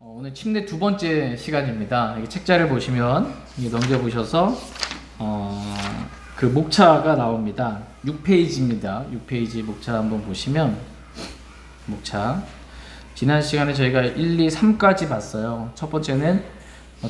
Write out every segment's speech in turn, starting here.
오늘 침례 두 번째 시간입니다. 여기 책자를 보시면 넘겨보셔서 그 목차가 나옵니다. 6페이지입니다. 6페이지 목차 한번 보시면 목차 지난 시간에 저희가 1, 2, 3까지 봤어요. 첫 번째는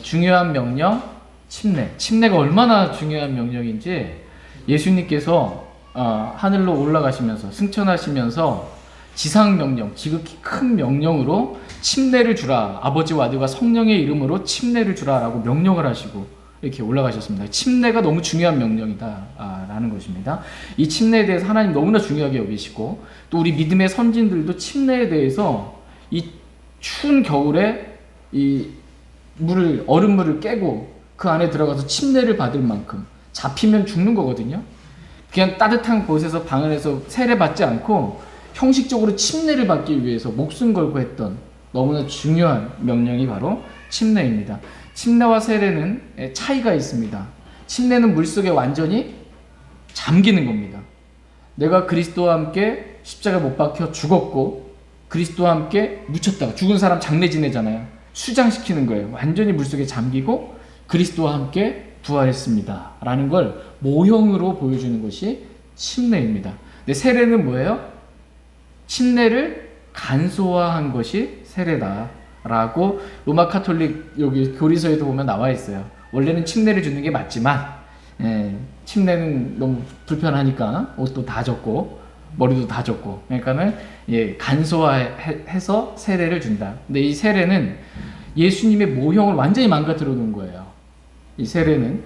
중요한 명령, 침례가 얼마나 중요한 명령인지 예수님께서 하늘로 올라가시면서 승천하시면서 지상명령, 지극히 큰 명령으로 침례를 주라, 아버지와 아들과 성령의 이름으로 침례를 주라 라고 명령을 하시고 이렇게 올라가셨습니다. 침례가 너무 중요한 명령이다 라는 것입니다. 이 침례에 대해서 하나님 너무나 중요하게 여기시고, 또 우리 믿음의 선진들도 침례에 대해서 이 추운 겨울에 이 얼음물을 깨고 그 안에 들어가서 침례를 받을 만큼, 잡히면 죽는 거거든요. 그냥 따뜻한 곳에서 방 안에서 세례받지 않고 형식적으로 침례를 받기 위해서 목숨 걸고 했던 너무나 중요한 명령이 바로 침례입니다. 침례와 세례는 차이가 있습니다. 침례는 물속에 완전히 잠기는 겁니다. 내가 그리스도와 함께 십자가에 못 박혀 죽었고 그리스도와 함께 묻혔다가 죽은 사람 장례 지내잖아요. 수장시키는 거예요. 완전히 물속에 잠기고 그리스도와 함께 부활했습니다 라는 걸 모형으로 보여주는 것이 침례입니다. 근데 세례는 뭐예요? 침례를 간소화한 것이 세례다라고 로마 카톨릭 여기 교리서에도 보면 나와 있어요. 원래는 침례를 주는 게 맞지만 침례는 너무 불편하니까 옷도 다 젖고 머리도 다 젖고, 그러니까는 간소화해서 세례를 준다. 근데 이 세례는 예수님의 모형을 완전히 망가뜨려 놓은 거예요. 이 세례는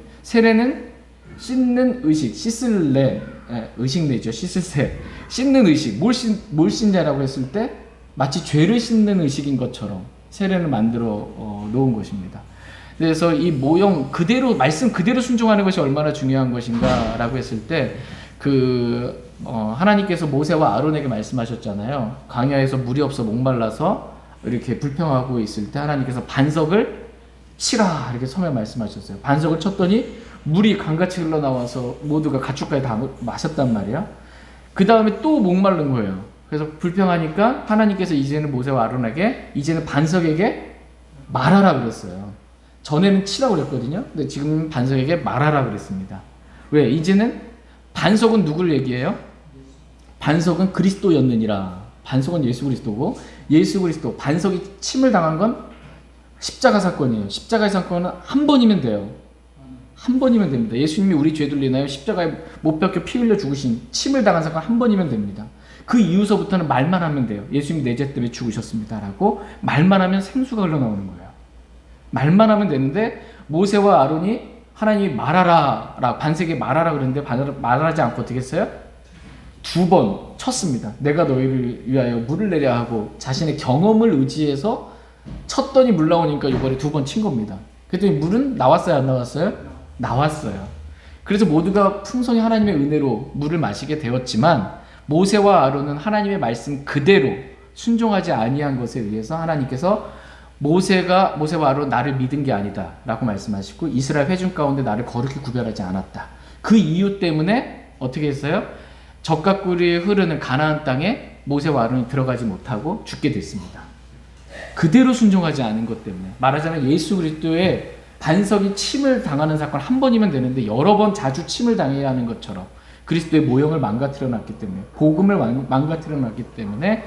씻는 의식, 씻을래, 의식내죠. 씻을새, 씻는 의식. 뭘 씻냐라고 했을 때 마치 죄를 씻는 의식인 것처럼 세례를 만들어 놓은 것입니다. 그래서 이 모형 그대로, 말씀 그대로 순종하는 것이 얼마나 중요한 것인가라고 했을 때 하나님께서 모세와 아론에게 말씀하셨잖아요. 광야에서 물이 없어 목말라서 이렇게 불평하고 있을 때 하나님께서 반석을 치라 이렇게 처음에 말씀하셨어요. 반석을 쳤더니 물이 강같이 흘러나와서 모두가 가축까지 다 마셨단 말이야. 그 다음에 또 목마른 거예요. 그래서 불평하니까 하나님께서 이제는 모세와 아론에게 이제는 반석에게 말하라 그랬어요. 전에는 치라고 그랬거든요. 근데 지금 반석에게 말하라 그랬습니다. 왜? 이제는 반석은 누굴 얘기해요? 반석은 그리스도였느니라. 반석은 예수 그리스도고, 예수 그리스도, 반석이 침을 당한 건 십자가 사건이에요. 십자가의 사건은 한 번이면 돼요. 한 번이면 됩니다. 예수님이 우리 죄들 인하여 십자가에 못 박혀 피 흘려 죽으신 침을 당한 사건 한 번이면 됩니다. 그 이후서부터는 말만 하면 돼요. 예수님 내 죄 때문에 죽으셨습니다 라고 말만 하면 생수가 흘러나오는 거예요. 말만 하면 되는데 모세와 아론이 하나님이 말하라, 반석에 말하라 그랬는데 말하지 않고 어떻게 했어요? 2번 쳤습니다. 내가 너희를 위하여 물을 내려 하고 자신의 경험을 의지해서 쳤더니 물 나오니까 이번에 2번 친 겁니다. 그랬더니 물은 나왔어요, 안 나왔어요? 나왔어요. 그래서 모두가 풍성히 하나님의 은혜로 물을 마시게 되었지만 모세와 아론은 하나님의 말씀 그대로 순종하지 아니한 것에 의해서 하나님께서 모세와 아론 나를 믿은 게 아니다 라고 말씀하시고 이스라엘 회중 가운데 나를 거룩히 구별하지 않았다. 그 이유 때문에 어떻게 했어요? 젖과 꿀이 흐르는 가나안 땅에 모세와 아론이 들어가지 못하고 죽게 됐습니다. 그대로 순종하지 않은 것 때문에. 말하자면 예수 그리스도의 반석이 침을 당하는 사건 한 번이면 되는데 여러 번 자주 침을 당해야 하는 것처럼 그리스도의 모형을 망가뜨려 놨기 때문에, 복음을 망가뜨려 놨기 때문에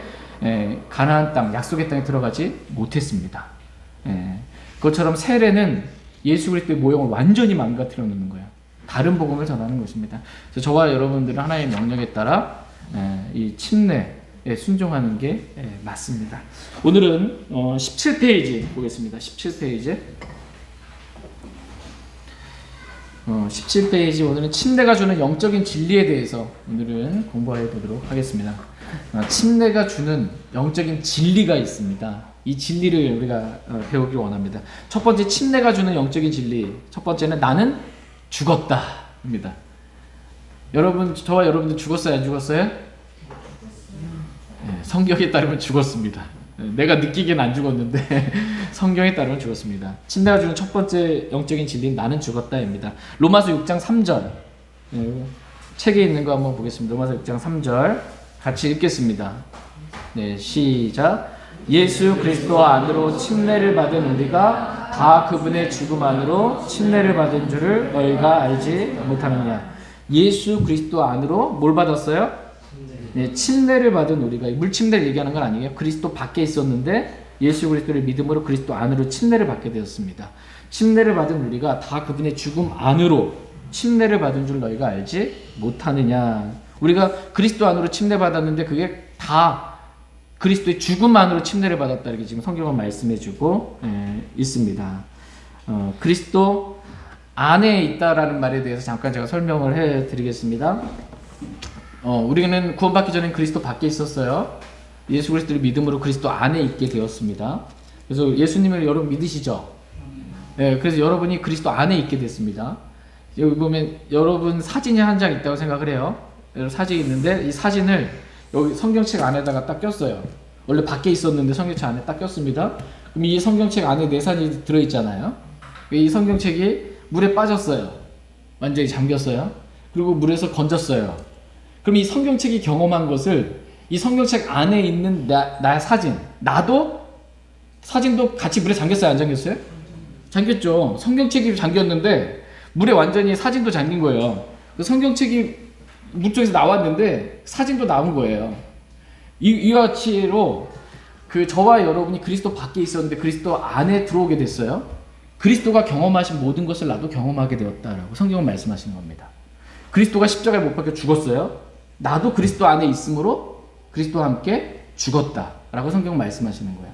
가나안 땅, 약속의 땅에 들어가지 못했습니다. 그것처럼 세례는 예수 그리스도의 모형을 완전히 망가뜨려 놓는 거예요. 다른 복음을 전하는 것입니다. 그래서 저와 여러분들은 하나님의 명령에 따라 이 침례에 순종하는 게 맞습니다. 오늘은 17페이지 보겠습니다. 17페이지. 17페이지 오늘은 침례가 주는 영적인 진리에 대해서 오늘은 공부해 보도록 하겠습니다. 침례가 주는 영적인 진리가 있습니다. 이 진리를 우리가 배우길 원합니다. 첫 번째, 침례가 주는 영적인 진리. 첫 번째는 나는 죽었다 입니다. 여러분, 저와 여러분들 죽었어요, 안 죽었어요? 성경에 따르면 죽었습니다. 내가 느끼기엔 안 죽었는데 성경에 따르면 죽었습니다. 침례가 주는 첫 번째 영적인 진리는 나는 죽었다입니다. 로마서 6장 3절 책에 있는 거 한번 보겠습니다. 로마서 6장 3절 같이 읽겠습니다. 네, 시작. 예수 그리스도 안으로 침례를 받은 우리가 다 그분의 죽음 안으로 침례를 받은 줄을 너희가 알지 못하느냐. 예수 그리스도 안으로 뭘 받았어요? 네, 침례를 받은 우리가, 물침례를 얘기하는 건 아니에요. 그리스도 밖에 있었는데 예수 그리스도를 믿음으로 그리스도 안으로 침례를 받게 되었습니다. 침례를 받은 우리가 다 그분의 죽음 안으로 침례를 받은 줄 너희가 알지 못하느냐. 우리가 그리스도 안으로 침례 받았는데 그게 다 그리스도의 죽음 안으로 침례를 받았다, 이렇게 지금 성경은 말씀해주고 있습니다. 그리스도 안에 있다라는 말에 대해서 잠깐 제가 설명을 해드리겠습니다. 우리는 구원받기 전엔 그리스도 밖에 있었어요. 예수 그리스도를 믿음으로 그리스도 안에 있게 되었습니다. 그래서 예수님을 여러분 믿으시죠? 네, 그래서 여러분이 그리스도 안에 있게 됐습니다. 여기 보면 여러분 사진이 한 장 있다고 생각을 해요. 사진이 있는데 이 사진을 여기 성경책 안에다가 딱 꼈어요. 원래 밖에 있었는데 성경책 안에 딱 꼈습니다. 그럼 이 성경책 안에 내산이 들어있잖아요. 이 성경책이 물에 빠졌어요. 완전히 잠겼어요. 그리고 물에서 건졌어요. 그럼 이 성경책이 경험한 것을 이 성경책 안에 있는 나의 사진, 나도 사진도 같이 물에 잠겼어요, 안 잠겼어요? 잠겼죠. 성경책이 잠겼는데 물에 완전히 사진도 잠긴 거예요. 그 성경책이 물속에서 나왔는데 사진도 나온 거예요. 이와 같이로 그 저와 여러분이 그리스도 밖에 있었는데 그리스도 안에 들어오게 됐어요. 그리스도가 경험하신 모든 것을 나도 경험하게 되었다라고 성경은 말씀하시는 겁니다. 그리스도가 십자가에 못 박혀 죽었어요. 나도 그리스도 안에 있으므로 그리스도와 함께 죽었다라고 성경은 말씀하시는 거예요.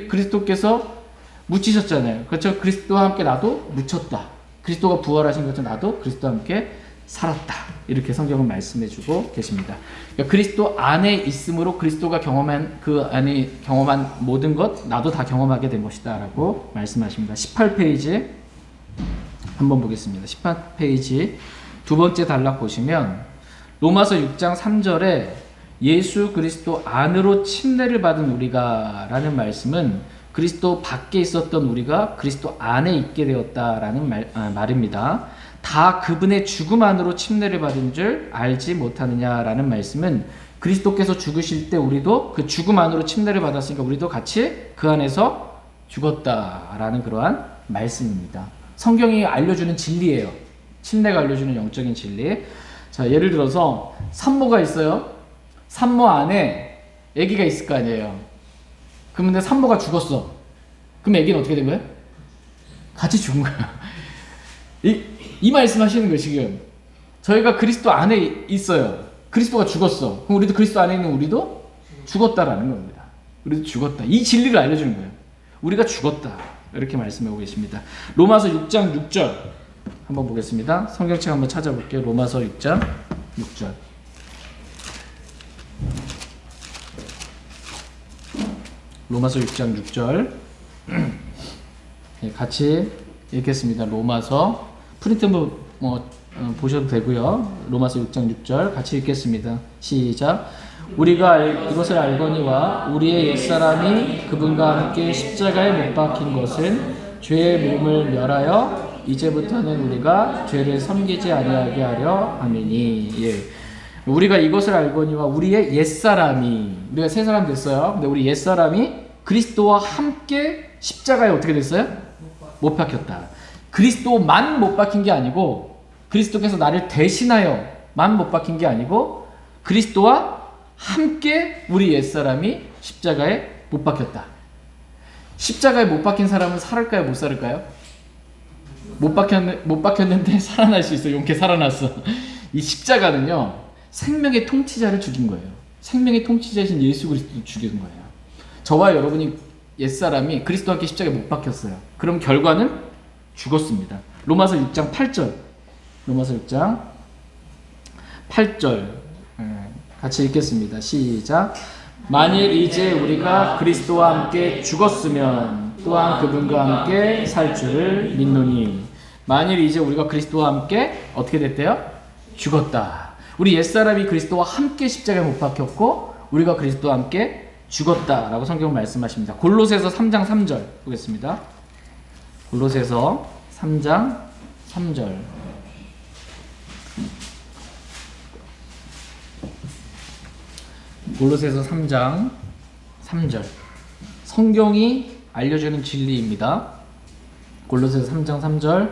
그리스도께서 묻히셨잖아요. 그렇죠? 그리스도와 함께 나도 묻혔다. 그리스도가 부활하신 것처럼 나도 그리스도와 함께 살았다. 이렇게 성경은 말씀해주고 계십니다. 그러니까 그리스도 안에 있으므로 그리스도가 경험한 그 안에 경험한 모든 것 나도 다 경험하게 된 것이다라고 말씀하십니다. 18페이지 한번 보겠습니다. 18페이지 두 번째 단락 보시면 로마서 6장 3절에 예수 그리스도 안으로 침례를 받은 우리가 라는 말씀은 그리스도 밖에 있었던 우리가 그리스도 안에 있게 되었다라는 말입니다. 다 그분의 죽음 안으로 침례를 받은 줄 알지 못하느냐라는 말씀은 그리스도께서 죽으실 때 우리도 그 죽음 안으로 침례를 받았으니까 우리도 같이 그 안에서 죽었다라는 그러한 말씀입니다. 성경이 알려주는 진리예요. 침례가 알려주는 영적인 진리. 자, 예를 들어서 산모가 있어요. 산모 안에 아기가 있을 거 아니에요. 그런데 산모가 죽었어. 그럼 아기는 어떻게 된 거예요? 같이 죽은 거예요. 이 말씀하시는 거예요. 지금 저희가 그리스도 안에 있어요. 그리스도가 죽었어. 그럼 우리도 그리스도 안에 있는 우리도 죽었다라는 겁니다. 우리도 죽었다. 이 진리를 알려주는 거예요. 우리가 죽었다. 이렇게 말씀하고 계십니다. 로마서 6장 6절 한번 보겠습니다. 성경책 한번 찾아볼게요. 로마서 6장 6절. 로마서 6장 6절 같이 읽겠습니다. 로마서 프린트 보셔도 되고요. 로마서 6장 6절 같이 읽겠습니다. 시작. 우리가 이것을 알거니와 우리의 옛사람이 그분과 함께 십자가에 못 박힌 것은 죄의 몸을 멸하여 이제부터는 우리가 죄를 섬기지 아니하게 하려 함이니. 예. 우리가 이것을 알거니와 우리의 옛사람이, 우리가 새 사람 됐어요. 근데 우리 옛사람이 그리스도와 함께 십자가에 어떻게 됐어요? 못 박혔다. 그리스도만 못 박힌 게 아니고 그리스도께서 나를 대신하여만 못 박힌 게 아니고 그리스도와 함께 우리 옛사람이 십자가에 못 박혔다. 십자가에 못 박힌 사람은 살을까요? 못 살을까요? 못 박혔는데 살아날 수 있어요. 용케 살아났어. 이 십자가는요, 생명의 통치자를 죽인 거예요. 생명의 통치자이신 예수 그리스도를 죽인 거예요. 저와 여러분이 옛사람이 그리스도와 함께 십자가에 못 박혔어요. 그럼 결과는 죽었습니다. 로마서 6장 8절. 로마서 6장 8절. 같이 읽겠습니다. 시작. 만일 이제 우리가 그리스도와 함께 죽었으면 또한 그분과 함께 살 줄을 믿노니. 만일 이제 우리가 그리스도와 함께 어떻게 됐대요? 죽었다. 우리 옛사람이 그리스도와 함께 십자가에 못 박혔고 우리가 그리스도와 함께 죽었다라고 성경은 말씀하십니다. 골로새서 3장 3절 보겠습니다. 골로새서 3장 3절. 골로새서 3장 3절. 성경이 알려주는 진리입니다. 골로새서 3장 3절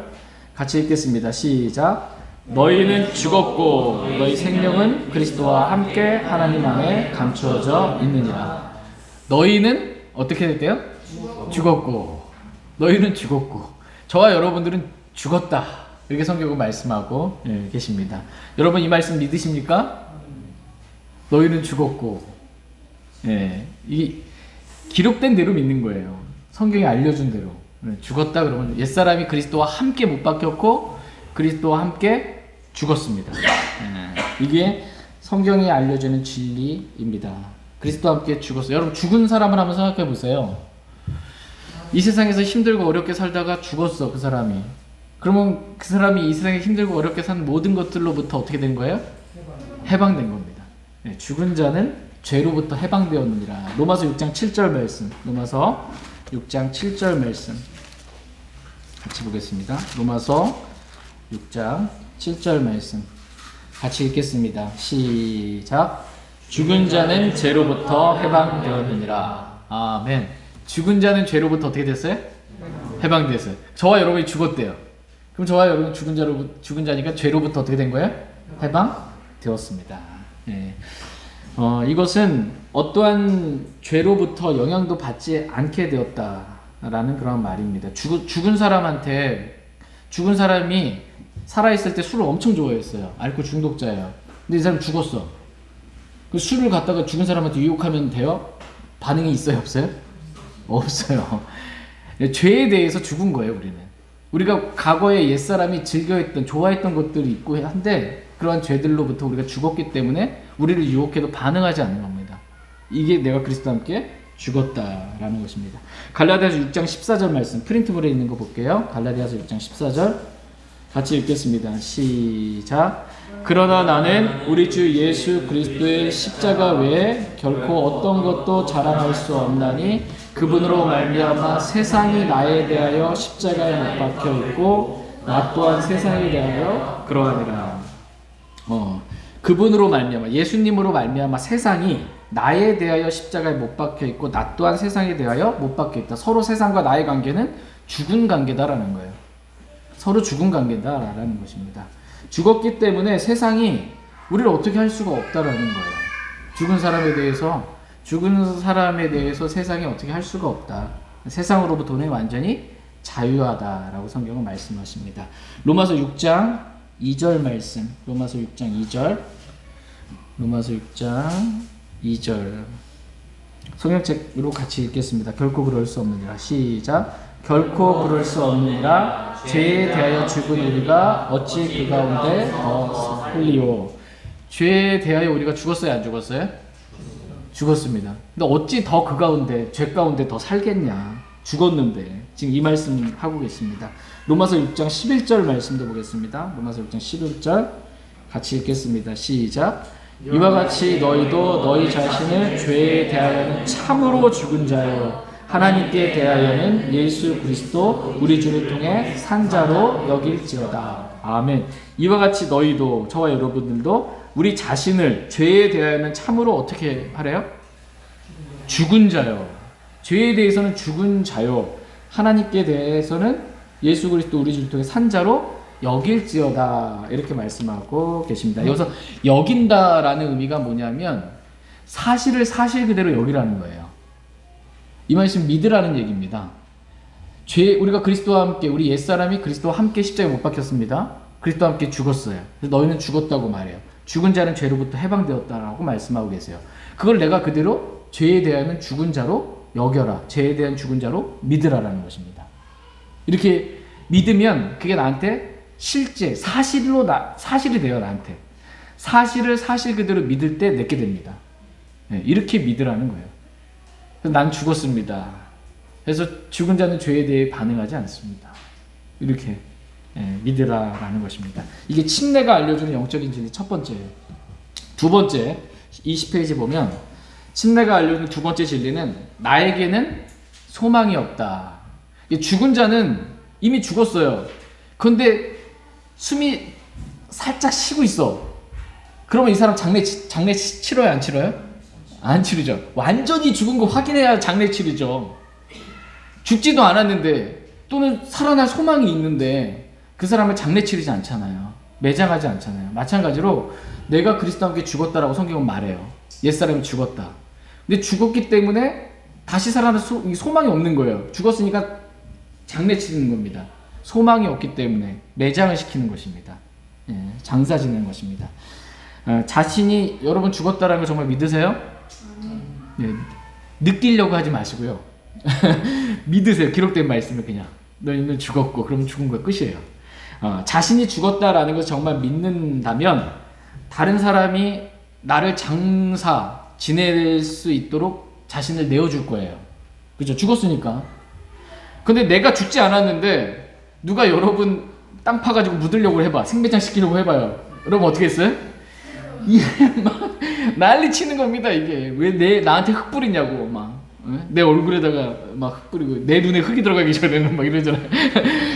같이 읽겠습니다. 시작. 너희는 죽었고 너희 생명은 그리스도와 함께 하나님 안에 감추어져 있느니라. 너희는 어떻게 됐대요? 죽었고. 너희는 죽었고. 저와 여러분들은 죽었다. 이렇게 성경은 말씀하고 계십니다. 여러분 이 말씀 믿으십니까? 너희는 죽었고. 이 기록된 대로 믿는 거예요. 성경이 알려준 대로. 죽었다 그러면 옛사람이 그리스도와 함께 못 박혔고 그리스도와 함께 죽었습니다. 이게 성경이 알려주는 진리입니다. 그리스도와 함께 죽었어요. 여러분 죽은 사람을 한번 생각해 보세요. 이 세상에서 힘들고 어렵게 살다가 죽었어, 그 사람이. 그러면 그 사람이 이 세상에 힘들고 어렵게 산 모든 것들로부터 어떻게 된 거예요? 해방된 겁니다. 죽은 자는 죄로부터 해방되었느니라. 로마서 6장 7절 말씀. 로마서 6장 7절 말씀 같이 보겠습니다. 로마서 6장 7절 말씀 같이 읽겠습니다. 시작. 죽은 자는 죄로부터 해방되었느니라. 아멘. 죽은 자는 죄로부터 어떻게 됐어요? 해방됐어요. 저와 여러분이 죽었대요. 그럼 저와 여러분 죽은 자니까 죄로부터 어떻게 된 거예요? 해방되었습니다. 이것은 어떠한 죄로부터 영향도 받지 않게 되었다라는 그런 말입니다. 죽은 사람이 살아있을 때 술을 엄청 좋아했어요. 알코올 중독자예요. 근데 이 사람 죽었어. 그 술을 갖다가 죽은 사람한테 유혹하면 돼요? 반응이 있어요? 없어요? 없어요. 죄에 대해서 죽은 거예요, 우리는. 우리가 과거에 옛사람이 즐겨했던, 좋아했던 것들이 있고 한데 그러한 죄들로부터 우리가 죽었기 때문에 우리를 유혹해도 반응하지 않는 겁니다. 이게 내가 그리스도와 함께 죽었다라는 것입니다. 갈라디아서 6장 14절 말씀 프린트볼에 있는 거 볼게요. 갈라디아서 6장 14절 같이 읽겠습니다. 시작. 그러나 나는 우리 주 예수 그리스도의 십자가 외에 결코 어떤 것도 자랑할 수 없나니 그분으로 말미암아 세상이 나에 대하여 십자가에 못 박혀 있고 나 또한 세상에 대하여 그러하니라. 그분으로 말미암아 예수님으로 말미암아 세상이 나에 대하여 십자가에 못 박혀 있고 나 또한 세상에 대하여 못 박혀 있다. 서로 세상과 나의 관계는 죽은 관계다라는 거예요. 서로 죽은 관계다라는 것입니다. 죽었기 때문에 세상이 우리를 어떻게 할 수가 없다라는 거예요. 죽은 사람에 대해서 세상이 어떻게 할 수가 없다. 세상으로부터는 완전히 자유하다라고 성경은 말씀하십니다. 로마서 6장 2절 말씀. 로마서 6장 2절. 성경책으로 같이 읽겠습니다. 결코 그럴 수 없느니라. 시작. 결코 그럴 수 없느니라. 죄에 대하여 죽은 우리가 어찌 그 가운데 더 살리오. 죄에 대하여 우리가 죽었어요, 안 죽었어요? 죽었습니다. 근데 어찌 더 그 가운데, 죄 가운데 더 살겠냐? 죽었는데. 지금 이 말씀 하고 계십니다. 로마서 6장 11절 말씀도 보겠습니다. 로마서 6장 11절 같이 읽겠습니다. 시작. 이와 같이 너희도 너희 자신을 죄에 대하여는 참으로 죽은 자요 하나님께 대하여는 예수 그리스도 우리 주를 통해 산 자로 여길지어다. 아멘. 이와 같이 너희도, 저와 여러분들도 우리 자신을 죄에 대하여는 참으로 어떻게 하래요? 죽은 자요. 죄에 대해서는 죽은 자요. 하나님께 대해서는 예수 그리스도 우리 주를 통해 산 자로 여길지어다. 이렇게 말씀하고 계십니다. 여기서 여긴다라는 의미가 뭐냐면 사실을 사실 그대로 여기라는 거예요. 이 말씀 믿으라는 얘기입니다. 우리가 그리스도와 함께, 우리 옛사람이 그리스도와 함께 십자가에 못 박혔습니다. 그리스도와 함께 죽었어요. 그래서 너희는 죽었다고 말해요. 죽은 자는 죄로부터 해방되었다라고 말씀하고 계세요. 그걸 내가 그대로 죄에 대한 죽은 자로 여겨라. 죄에 대한 죽은 자로 믿으라라는 것입니다. 이렇게 믿으면 그게 나한테 실제 사실이 돼요. 나한테 사실을 사실 그대로 믿을 때 내게 됩니다. 이렇게 믿으라는 거예요. 난 죽었습니다. 그래서 죽은 자는 죄에 대해 반응하지 않습니다. 이렇게 믿으라라는 것입니다. 이게 침례가 알려주는 영적인 진리 첫 번째예요. 두 번째 20페이지 보면 침례가 알려주는 두 번째 진리는 나에게는 소망이 없다. 죽은 자는 이미 죽었어요. 그런데 숨이 살짝 쉬고 있어. 그러면 이 사람 장례 치러요, 안 치러요? 안 치르죠. 완전히 죽은 거 확인해야 장례 치르죠. 죽지도 않았는데 또는 살아날 소망이 있는데 그 사람을 장례 치르지 않잖아요. 매장하지 않잖아요. 마찬가지로 내가 그리스도와 함께 죽었다라고 성경은 말해요. 옛사람이 죽었다. 근데 죽었기 때문에 다시 살아날 소망이 없는 거예요. 죽었으니까 장례 치르는 겁니다. 소망이 없기 때문에 매장을 시키는 것입니다. 예, 장사 지내는 것입니다. 자신이 여러분 죽었다라는 거 정말 믿으세요? 예, 느끼려고 하지 마시고요. 믿으세요. 기록된 말씀을 그냥 너희는 죽었고 그럼 죽은 거 끝이에요. 자신이 죽었다라는 것을 정말 믿는다면 다른 사람이 나를 장사 지낼 수 있도록 자신을 내어줄 거예요. 그죠? 죽었으니까. 근데 내가 죽지 않았는데 누가 여러분 땅 파가지고 묻으려고 해봐. 생매장 시키려고 해봐요. 여러분 어떻게 했어요? 이게 막 난리 치는 겁니다. 이게 왜 나한테 흙 뿌리냐고 막 내 얼굴에다가 막 흙 뿌리고 내 눈에 흙이 들어가기 전에는 막 이러잖아요.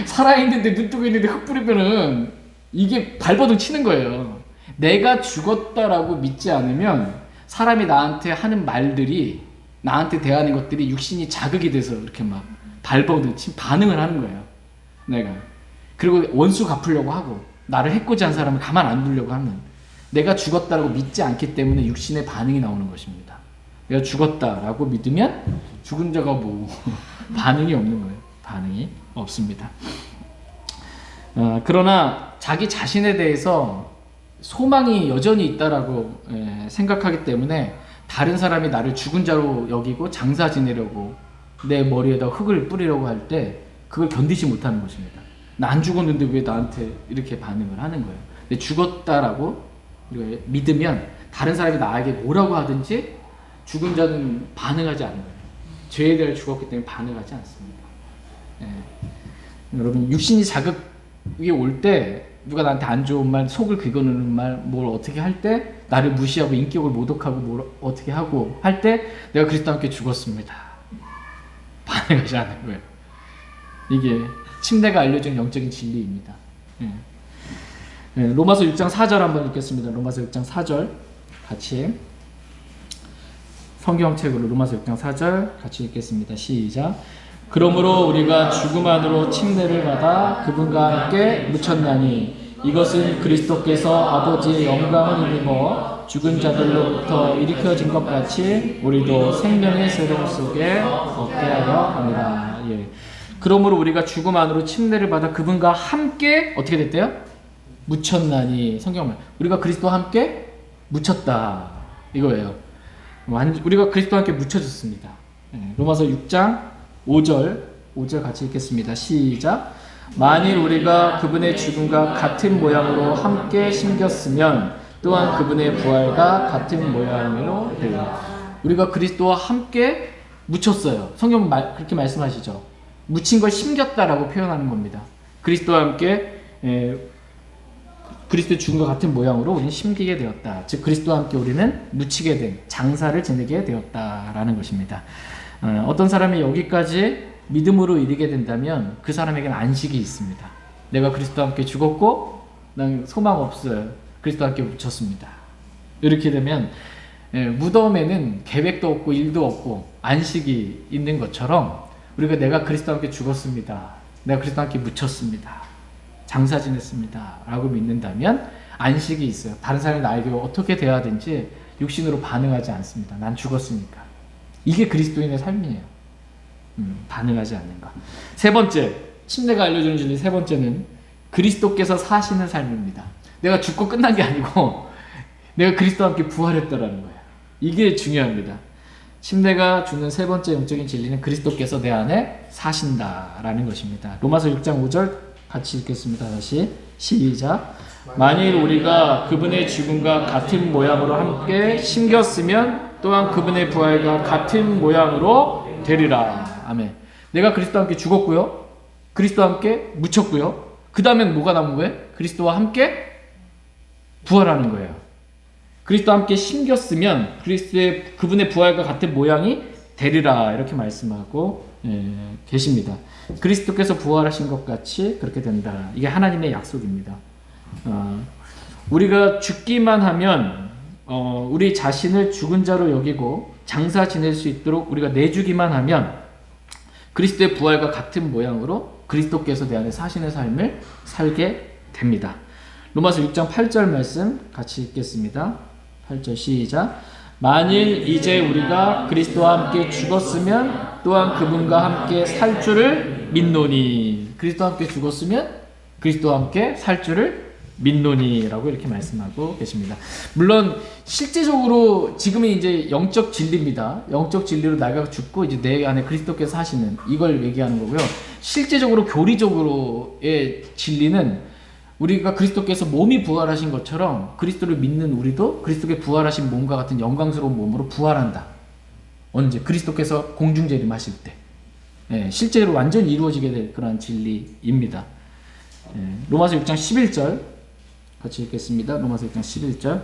살아있는데 눈 뜨고 있는데 흙 뿌리면은 이게 발버둥 치는 거예요. 내가 죽었다라고 믿지 않으면 사람이 나한테 하는 말들이 나한테 대하는 것들이 육신이 자극이 돼서 이렇게 막 발버둥 친 반응을 하는 거예요. 내가 그리고 원수 갚으려고 하고 나를 해코지한 사람을 가만 안 두려고 하는 내가 죽었다라고 믿지 않기 때문에 육신의 반응이 나오는 것입니다. 내가 죽었다라고 믿으면 죽은 자가 뭐 반응이 없는 거예요. 반응이 없습니다. 그러나 자기 자신에 대해서 소망이 여전히 있다라고 생각하기 때문에 다른 사람이 나를 죽은 자로 여기고 장사 지내려고 내 머리에다 흙을 뿌리려고 할 때 그걸 견디지 못하는 것입니다. 나 안 죽었는데 왜 나한테 이렇게 반응을 하는 거예요. 근데 죽었다라고 믿으면 다른 사람이 나에게 뭐라고 하든지 죽은 자는 반응하지 않는 거예요. 죄에 대해 죽었기 때문에 반응하지 않습니다. 여러분 육신이 자극이 올 때 누가 나한테 안 좋은 말, 속을 긁어내는 말, 뭘 어떻게 할 때 나를 무시하고 인격을 모독하고 뭘 어떻게 하고 할 때 내가 그리스도와 함께 죽었습니다. 반응하지 않는 거예요. 이게 침례가 알려준 영적인 진리입니다. 로마서 6장 4절 한번 읽겠습니다. 로마서 6장 4절 같이 성경책으로 로마서 6장 4절 같이 읽겠습니다. 시작. 그러므로 우리가 죽음 안으로 침례를 받아 그분과 함께 묻혔나니 이것은 그리스도께서 아버지의 영광을 입으며 죽은 자들로부터 일으켜진 것 같이 우리도 생명의 세력 속에 얻게 하려 합니다. 예. 그러므로 우리가 죽음 안으로 침례를 받아 그분과 함께 어떻게 됐대요? 묻혔나니 성경말 우리가 그리스도와 함께 묻혔다 이거예요. 우리가 그리스도와 함께 묻혀졌습니다. 로마서 6장 5절 같이 읽겠습니다. 시작. 만일 우리가 그분의 죽음과 같은 모양으로 함께 심겼으면 또한 그분의 부활과 같은 모양으로 되리라. 우리가 그리스도와 함께 묻혔어요. 성경은 그렇게 말씀하시죠. 묻힌 걸 심겼다라고 표현하는 겁니다. 그리스도와 함께 그리스도의 죽음과 같은 모양으로 우리는 심기게 되었다. 즉 그리스도와 함께 우리는 묻히게 된 장사를 지내게 되었다라는 것입니다. 어떤 사람이 여기까지 믿음으로 이르게 된다면 그 사람에게는 안식이 있습니다. 내가 그리스도와 함께 죽었고 난 소망 없어요. 그리스도와 함께 묻혔습니다. 이렇게 되면 무덤에는 계획도 없고 일도 없고 안식이 있는 것처럼 우리가 내가 그리스도와 함께 죽었습니다. 내가 그리스도와 함께 묻혔습니다. 장사 지냈습니다. 라고 믿는다면 안식이 있어요. 다른 사람이 나에게 어떻게 대하든지 육신으로 반응하지 않습니다. 난 죽었으니까. 이게 그리스도인의 삶이에요. 반응하지 않는가. 세 번째, 침례가 알려주는 진리 세 번째는 그리스도께서 사시는 삶입니다. 내가 죽고 끝난 게 아니고 내가 그리스도와 함께 부활했다라는 거예요. 이게 중요합니다. 침례가 주는 세 번째 영적인 진리는 그리스도께서 내 안에 사신다라는 것입니다. 로마서 6장 5절 같이 읽겠습니다. 다시 시작. 만일 우리가 그분의 죽음과 같은 모양으로 함께 심겼으면 또한 그분의 부활과 같은 모양으로 되리라. 아멘. 내가 그리스도와 함께 죽었고요. 그리스도와 함께 묻혔고요. 그 다음엔 뭐가 남은 거예요? 그리스도와 함께 부활하는 거예요. 그리스도와 함께 심겼으면 그분의 부활과 같은 모양이 되리라. 이렇게 말씀하고 계십니다. 그리스도께서 부활하신 것 같이 그렇게 된다. 이게 하나님의 약속입니다. 우리가 죽기만 하면 우리 자신을 죽은 자로 여기고 장사 지낼 수 있도록 우리가 내주기만 하면 그리스도의 부활과 같은 모양으로 그리스도께서 내 안에 사시는 삶을 살게 됩니다. 로마서 6장 8절 말씀 같이 읽겠습니다. 8절 시작. 만일 이제 우리가 그리스도와 함께 죽었으면 또한 그분과 함께 살 줄을 믿노니. 그리스도와 함께 죽었으면 그리스도와 함께 살 줄을 믿노니라고 이렇게 말씀하고 계십니다. 물론 실제적으로 지금은 이제 영적 진리입니다. 영적 진리로 내가 죽고 이제 내 안에 그리스도께서 사시는 이걸 얘기하는 거고요. 실제적으로 교리적으로의 진리는 우리가 그리스도께서 몸이 부활하신 것처럼 그리스도를 믿는 우리도 그리스도께 부활하신 몸과 같은 영광스러운 몸으로 부활한다. 언제? 그리스도께서 공중재림하실 때. 예, 실제로 완전히 이루어지게 될 그런 진리입니다. 예, 로마서 6장 11절 같이 읽겠습니다. 로마서 6장 11절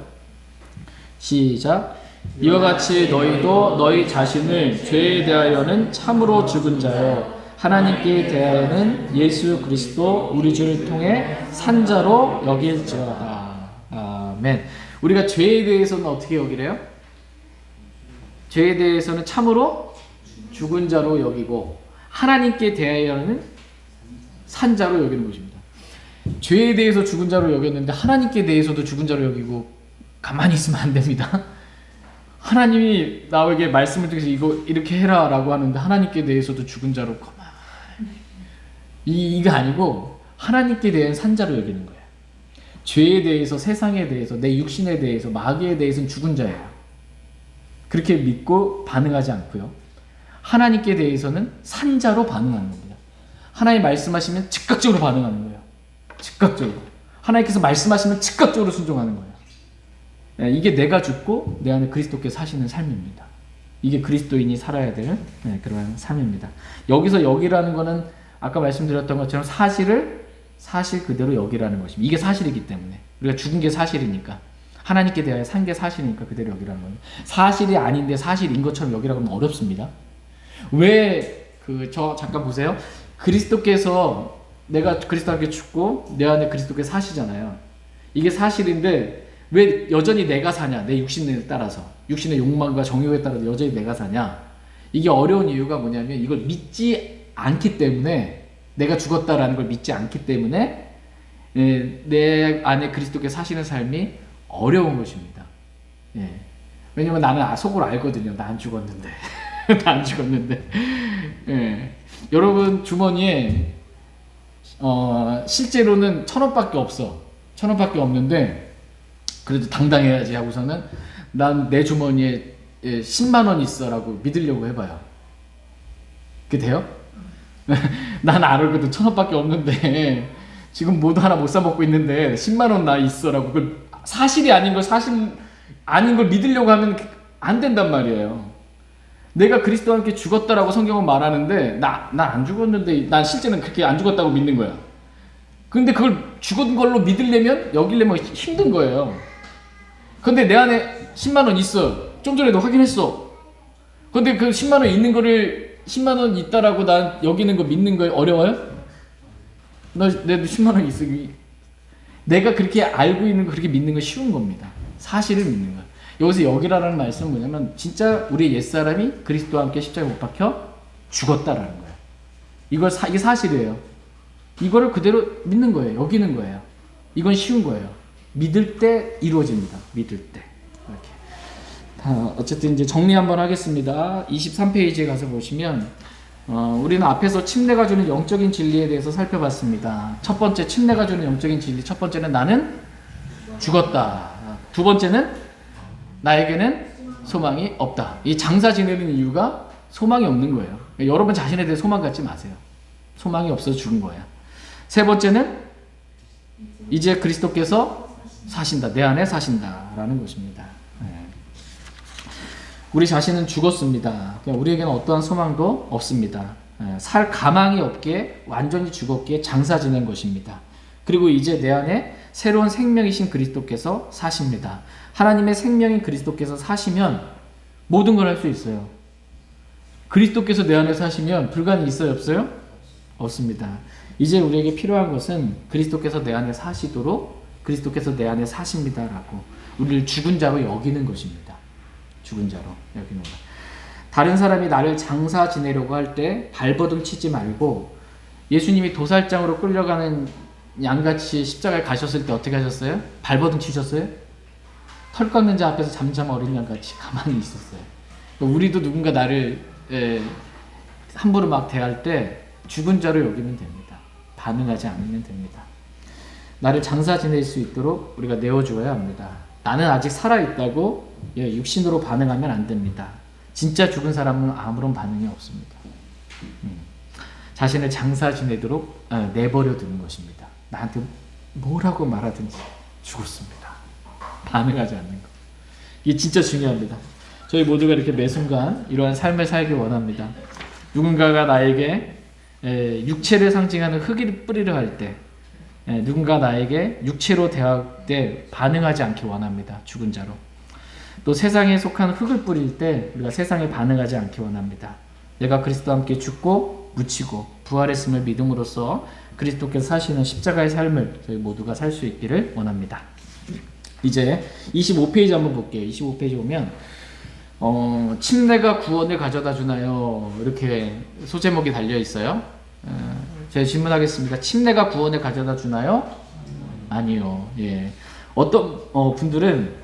시작. 이와 같이 너희도 너희 자신을 죄에 대하여는 참으로 죽은 자여 하나님께 대하여는 예수 그리스도 우리 주를 통해 산자로 여길지어다. 아멘. 우리가 죄에 대해서는 어떻게 여기래요? 죄에 대해서는 참으로 죽은 자로 여기고 하나님께 대하여는 산자로 여기는 것입니다. 죄에 대해서 죽은 자로 여겼는데 하나님께 대해서도 죽은 자로 여기고 가만히 있으면 안 됩니다. 하나님이 나에게 말씀을 통해서 이거 이렇게 해라 라고 하는데 하나님께 대해서도 죽은 자로 가만히 이게 아니고 하나님께 대한 산자로 여기는 거예요. 죄에 대해서, 세상에 대해서, 내 육신에 대해서, 마귀에 대해서는 죽은 자예요. 그렇게 믿고 반응하지 않고요. 하나님께 대해서는 산자로 반응하는 겁니다. 하나님 말씀하시면 즉각적으로 반응하는 거예요. 즉각적으로. 하나님께서 말씀하시면 즉각적으로 순종하는 거예요. 이게 내가 죽고 내 안에 그리스도께서 사시는 삶입니다. 이게 그리스도인이 살아야 될 그런 삶입니다. 여기서 여기라는 거는 아까 말씀드렸던 것처럼 사실을 사실 그대로 여기라는 것입니다. 이게 사실이기 때문에 우리가 죽은 게 사실이니까 하나님께 대하여 산 게 사실이니까 그대로 여기라는 겁니다. 사실이 아닌데 사실인 것처럼 여기라고 하면 어렵습니다. 왜 저 잠깐 보세요. 그리스도께서 내가 그리스도와 함께 죽고 내 안에 그리스도께서 사시잖아요. 이게 사실인데 왜 여전히 내가 사냐? 내 육신을 따라서 육신의 욕망과 정욕에 따라서 여전히 내가 사냐? 이게 어려운 이유가 뭐냐면 이걸 믿지 않기 때문에 내가 죽었다라는 걸 믿지 않기 때문에 내 안에 그리스도께서 사시는 삶이 어려운 것입니다. 예. 왜냐면 나는 속으로 알거든요. 나 안 죽었는데 나 안 죽었는데 예. 여러분 주머니에 실제로는 1,000원밖에 없어. 1,000원밖에 없는데 그래도 당당해야지 하고서는 난 내 주머니에 10만 원 있어 라고 믿으려고 해봐요. 그게 돼요? 난 알거든. 1,000원밖에 없는데 지금 뭐도 하나 못 사 먹고 있는데 10만 원 나 있어 라고 그걸 사실이 아닌 걸 사실 아닌 걸 믿으려고 하면 안 된단 말이에요. 내가 그리스도와 함께 죽었다라고 성경은 말하는데 난 안 죽었는데 난 실제는 그렇게 안 죽었다고 믿는 거야. 근데 그걸 죽은 걸로 믿으려면 여기려면 힘든 거예요. 근데 내 안에 10만 원 있어. 좀 전에도 확인했어. 근데 그 10만 원 있는 거를 10만 원 있다라고 난 여기는 거 믿는 거 어려워요? 내도 10만 원 있어. 내가 그렇게 알고 있는 거 그렇게 믿는 거 쉬운 겁니다. 사실을 믿는 거. 여기서 여기라는 말씀은 뭐냐면 진짜 우리 옛사람이 그리스도와 함께 십자가에 못 박혀 죽었다라는 거예요. 이게 사실이에요. 이거를 그대로 믿는 거예요. 여기는 거예요. 이건 쉬운 거예요. 믿을 때 이루어집니다. 믿을 때. 이렇게. 어쨌든 이제 정리 한번 하겠습니다. 23페이지에 가서 보시면 우리는 앞에서 침례가 주는 영적인 진리에 대해서 살펴봤습니다. 첫 번째 침례가 주는 영적인 진리. 첫 번째는 나는 죽었다. 두 번째는 나에게는 소망이 없다. 이 장사 지내는 이유가 소망이 없는 거예요. 여러분 자신에 대해 소망 갖지 마세요. 소망이 없어서 죽은 거야. 세 번째는 이제 그리스도께서 사신다. 내 안에 사신다라는 것입니다. 우리 자신은 죽었습니다. 우리에게는 어떠한 소망도 없습니다. 살 가망이 없기에 완전히 죽었기에 장사 지낸 것입니다. 그리고 이제 내 안에 새로운 생명이신 그리스도께서 사십니다. 하나님의 생명인 그리스도께서 사시면 모든 걸 할 수 있어요. 그리스도께서 내 안에 사시면 불가능이 있어요? 없어요? 없습니다. 이제 우리에게 필요한 것은 그리스도께서 내 안에 사시도록 그리스도께서 내 안에 사십니다라고 우리를 죽은 자로 여기는 것입니다. 죽은 자로 여기는 것. 다른 사람이 나를 장사 지내려고 할 때 발버둥 치지 말고, 예수님이 도살장으로 끌려가는 양같이 십자가에 가셨을 때 어떻게 하셨어요? 발버둥 치셨어요? 털 깎는 자 앞에서 잠잠 어린 양같이 가만히 있었어요. 우리도 누군가 나를 함부로 막 대할 때 죽은 자로 여기면 됩니다. 반응하지 않으면 됩니다. 나를 장사 지낼 수 있도록 우리가 내어주어야 합니다. 나는 아직 살아있다고 육신으로 반응하면 안 됩니다. 진짜 죽은 사람은 아무런 반응이 없습니다. 자신을 장사 지내도록 내버려 두는 것입니다. 나한테 뭐라고 말하든지 죽었습니다. 반응하지 않는 것. 이게 진짜 중요합니다. 저희 모두가 이렇게 매 순간 이러한 삶을 살기 원합니다. 누군가가 나에게 육체를 상징하는 흙을 뿌리려 할 때, 누군가 나에게 육체로 대할 때 반응하지 않기 원합니다. 죽은 자로. 또 세상에 속한 흙을 뿌릴 때 우리가 세상에 반응하지 않기 원합니다. 내가 그리스도와 함께 죽고 묻히고 부활했음을 믿음으로써 그리스도께서 사시는 십자가의 삶을 저희 모두가 살 수 있기를 원합니다. 이제 25페이지 한번 볼게요. 25페이지 보면 침례가 구원을 가져다 주나요? 이렇게 소제목이 달려 있어요. 제가 질문하겠습니다. 침례가 구원을 가져다 주나요? 아니요. 예. 어떤 분들은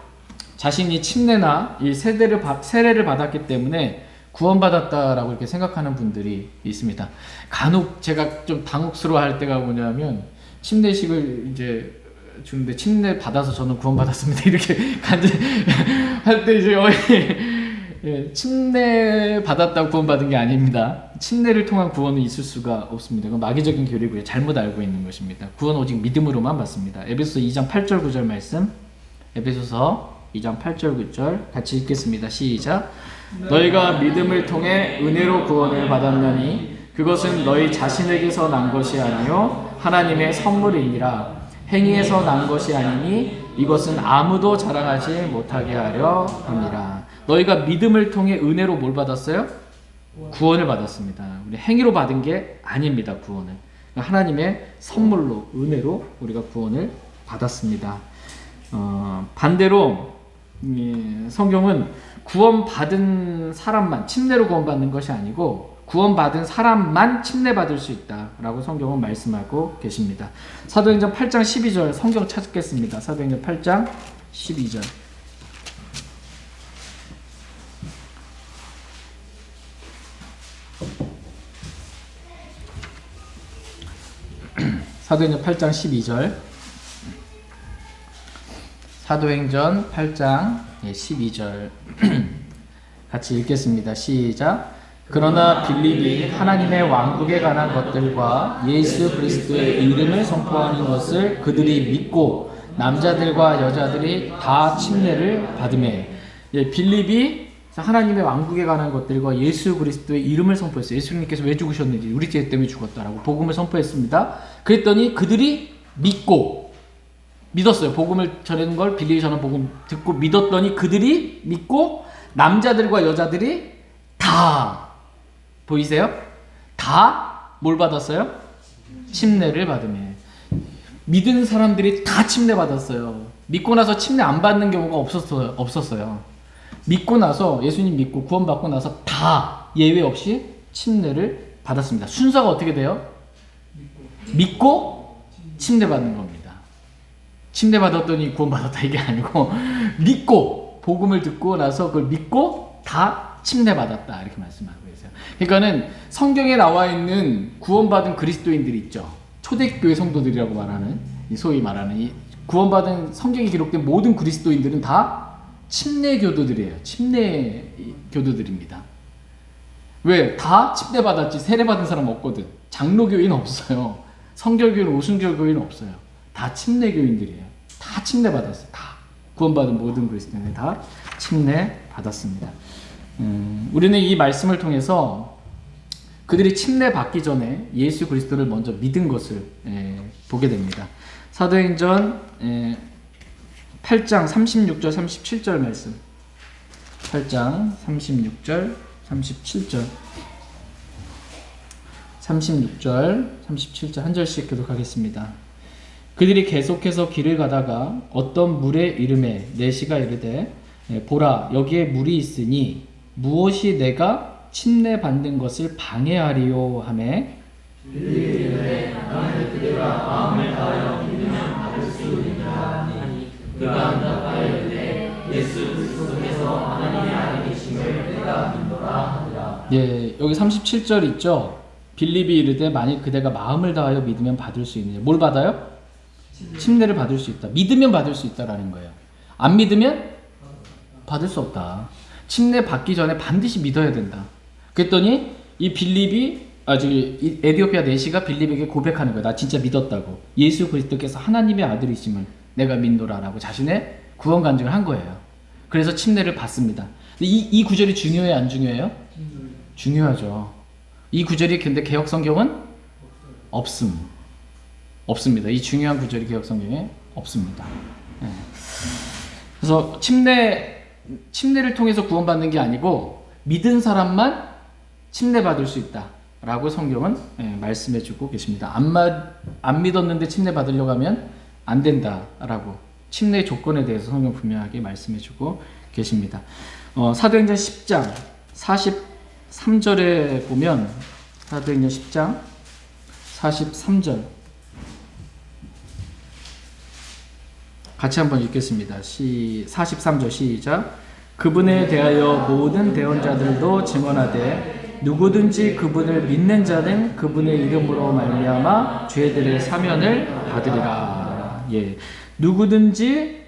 자신이 침례나 이 세례를 받았기 때문에 구원받았다라고 이렇게 생각하는 분들이 있습니다. 간혹 제가 좀 당혹스러워할 때가 뭐냐면, 침례식을 이제 주는데 침례 받아서 저는 구원받았습니다 이렇게 할 때 이제 침례 받았다고 구원받은 게 아닙니다. 침례를 통한 구원은 있을 수가 없습니다. 그건 마귀적인 교리고요. 잘못 알고 있는 것입니다. 구원 오직 믿음으로만 받습니다. 에베소서 2장 8절 9절 말씀, 에베소서 2장 8절 9절 같이 읽겠습니다. 시작. 너희가 믿음을 통해 은혜로 구원을 받았나니 그것은 너희 자신에게서 난 것이 아니요 하나님의 선물이니라. 행위에서 난 것이 아니니 이것은 아무도 자랑하지 못하게 하려 함이라. 너희가 믿음을 통해 은혜로 뭘 받았어요? 구원을 받았습니다. 우리 행위로 받은 게 아닙니다. 구원은 하나님의 선물로, 은혜로 우리가 구원을 받았습니다. 반대로 성경은 구원받은 사람만, 침례로 구원받는 것이 아니고 구원받은 사람만 침례받을 수 있다라고 성경은 말씀하고 계십니다. 사도행전 8장 12절 성경 찾겠습니다. 사도행전 8장 12절. 사도행전 8장 12절. 사도행전 8장 12절 같이 읽겠습니다. 시작. 그러나 빌립이 하나님의 왕국에 관한 것들과 예수 그리스도의 이름을 선포하는 것을 그들이 믿고 남자들과 여자들이 다 침례를 받으매. 빌립이 하나님의 왕국에 관한 것들과 예수 그리스도의 이름을 선포했어요. 예수님께서 왜 죽으셨는지, 우리 죄 때문에 죽었다라고 복음을 선포했습니다. 그랬더니 그들이 믿었어요. 복음을 전하는 걸 빌립이 전한 복음 듣고 믿었더니 그들이 믿고 남자들과 여자들이 다, 보이세요? 다 뭘 받았어요? 침례를 받으며. 믿은 사람들이 다 침례 받았어요. 믿고 나서 침례 안 받는 경우가 없었어요. 믿고 나서, 예수님 믿고 구원받고 나서 다 예외 없이 침례를 받았습니다. 순서가 어떻게 돼요? 믿고 침례 받는 겁니다. 침례 받았더니 구원 받았다 이게 아니고 믿고, 복음을 듣고 나서 그걸 믿고 다 침례 받았다 이렇게 말씀하고 계세요. 그러니까는 성경에 나와 있는 구원받은 그리스도인들이 있죠. 초대교회 성도들이라고 말하는, 소위 말하는 이 구원받은 성경에 기록된 모든 그리스도인들은 다 침례 교도들이에요. 침례 교도들입니다. 왜? 다 침례 받았지 세례 받은 사람 없거든. 장로교인 없어요. 성결교인, 오순절교인 없어요. 다 침례 교인들이에요. 다 침례 받았어요. 다 구원받은 모든 그리스도인들 다 침례 받았습니다. 우리는 이 말씀을 통해서 그들이 침례 받기 전에 예수 그리스도를 먼저 믿은 것을 보게 됩니다. 사도행전 8장 36절 37절 말씀. 8장 36절 37절 36절 37절 한 절씩 교독하겠습니다. 그들이 계속해서 길을 가다가 어떤 물의 이름에 내시가 이르되 보라 여기에 물이 있으니 무엇이 내가 침례 받는 것을 방해하리요 하매 빌립이 나는 그대가 마음을 다하여 믿으면 받을 수 있느니라 하니 그가 응답하여 이르되 예수 그리스도께서 하나님의 아들이심을 내가 믿노라 하니라. 예, 여기 37절 있죠. 빌립이 이르되 만일 그대가 마음을 다하여 믿으면 받을 수 있느냐. 뭘 받아요? 침례를 받을 수 있다. 믿으면 받을 수 있다라는 거예요. 안 믿으면 받을 수 없다. 침례 받기 전에 반드시 믿어야 된다. 그랬더니 이 빌립이 이 에디오피아 내시가 빌립에게 고백하는 거야. 나 진짜 믿었다고. 예수 그리스도께서 하나님의 아들이심을 내가 믿노라라고 자신의 구원 간증을 한 거예요. 그래서 침례를 받습니다. 근데 이 구절이 중요해요, 안 중요해요? 중요하죠. 이 구절이 근데 개혁 성경은 없습니다. 이 중요한 구절이 개혁 성경에 없습니다. 네. 그래서 침례를 통해서 구원받는 게 아니고 믿은 사람만 침례 받을 수 있다라고 성경은 말씀해주고 계십니다. 안 믿었는데 침례 받으려고 하면 안 된다라고 침례 조건에 대해서 성경 분명하게 말씀해주고 계십니다. 사도행전 10장 43절에 보면 사도행전 10장 43절 같이 한번 읽겠습니다. 43절 시작. 그분에 대하여 모든 대언자들도 증언하되 누구든지 그분을 믿는 자는 그분의 이름으로 말미암아 죄들의 사면을 받으리라. 예, 누구든지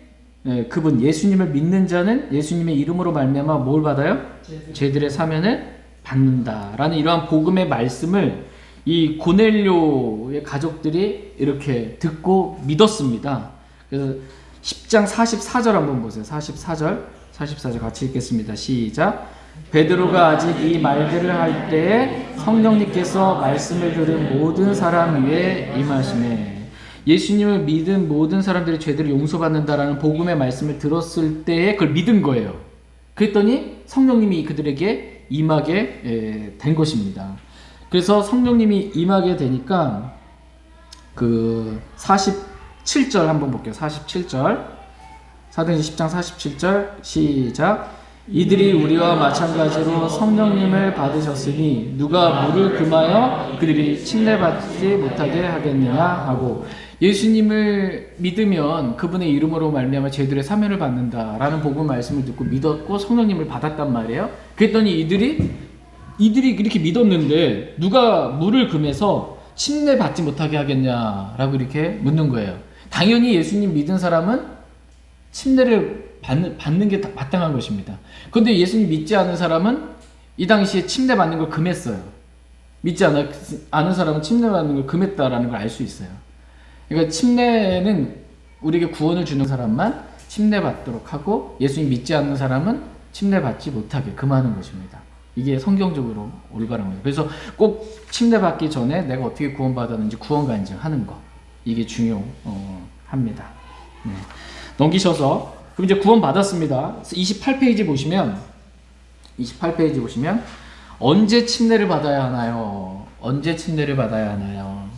그분 예수님을 믿는 자는 예수님의 이름으로 말미암아 뭘 받아요? 죄들의 사면을 받는다라는 이러한 복음의 말씀을 이 고넬료의 가족들이 이렇게 듣고 믿었습니다. 그래서 10장 44절 한번 보세요. 44절 같이 읽겠습니다. 시작. 베드로가 아직 이 말들을 할 때에 성령님께서 말씀을 들은 모든 사람 위에 임하시매. 예수님을 믿은 모든 사람들의 죄들을 용서받는다라는 복음의 말씀을 들었을 때에 그걸 믿은 거예요. 그랬더니 성령님이 그들에게 임하게 된 것입니다. 그래서 성령님이 임하게 되니까 그 47절 한번 볼게요. 47절 사도행전 10장 47절 시작. 이들이 우리와 마찬가지로 성령님을 받으셨으니 누가 물을 금하여 그들이 침례받지 못하게 하겠느냐 하고, 예수님을 믿으면 그분의 이름으로 말미암아 죄들의 사면을 받는다라는 복음 말씀을 듣고 믿었고 성령님을 받았단 말이에요. 그랬더니 이들이 이렇게 믿었는데 누가 물을 금해서 침례받지 못하게 하겠냐라고 이렇게 묻는 거예요. 당연히 예수님 믿은 사람은 침례를 받는 게 마땅한 것입니다. 그런데 예수님 믿지 않은 사람은 이 당시에 침례받는 걸 금했어요. 믿지 않은 사람은 침례받는 걸 금했다라는 걸 알 수 있어요. 그러니까 침례는 우리에게 구원을 주는 사람만 침례받도록 하고 예수님 믿지 않는 사람은 침례받지 못하게 금하는 것입니다. 이게 성경적으로 올바른 거예요. 그래서 꼭 침례받기 전에 내가 어떻게 구원받았는지 구원 간증하는 거, 이게 중요합니다. 네. 넘기셔서 그럼 이제 구원 받았습니다. 28페이지 보시면 언제 침례를 받아야 하나요? 언제 침례를 받아야 하나요?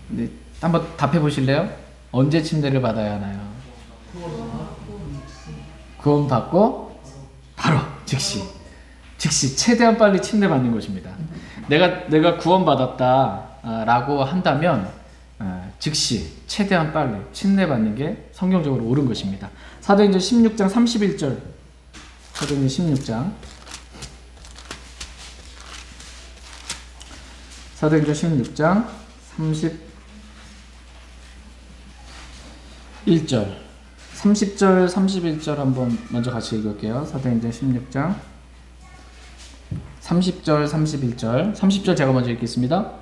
네, 한번 답해 보실래요? 언제 침례를 받아야 하나요? 구원 받고 바로 즉시 최대한 빨리 침례 받는 것입니다. 내가 구원 받았다라고 한다면 즉시 최대한 빨리 침례 받는 게 성경적으로 옳은 것입니다. 사도행전 16장 31절. 사도행전 16장. 사도행전 16장 31절. 30절, 31절 한번 먼저 같이 읽을게요. 사도행전 16장 30절, 31절. 30절 제가 먼저 읽겠습니다.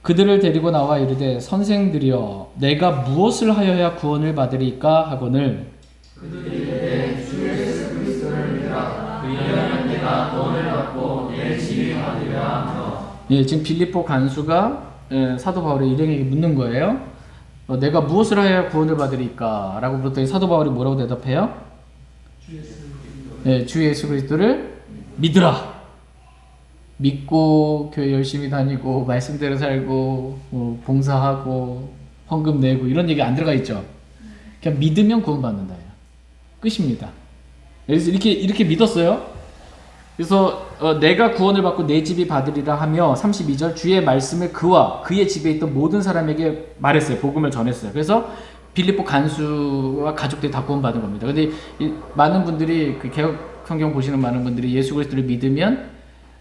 그들을 데리고 나와 이르되 선생들이여 내가 무엇을 하여야 구원을 받으리까 하거늘 그들이 이르되 주 예수 그리스도를 믿으라 그리하면 내가 구원을 받고 내 집이 받으리라 하며. 예, 지금 빌립보 간수가 사도 바울의 일행에게 묻는 거예요. 내가 무엇을 하여야 구원을 받으리까? 라고 물었더니 사도 바울이 뭐라고 대답해요? 주 예수 그리스도를 믿으라. 믿고 교회 열심히 다니고 말씀대로 살고 봉사하고 헌금 내고 이런 얘기 안 들어가 있죠. 그냥 믿으면 구원받는다. 끝입니다. 그래서 이렇게 믿었어요. 그래서 내가 구원을 받고 내 집이 받으리라 하며 32절 주의 말씀을 그와 그의 집에 있던 모든 사람에게 말했어요. 복음을 전했어요. 그래서 빌립보 간수와 가족들이 다 구원받은 겁니다. 근데 많은 분들이 그 개혁 성경 보시는 많은 분들이 예수 그리스도를 믿으면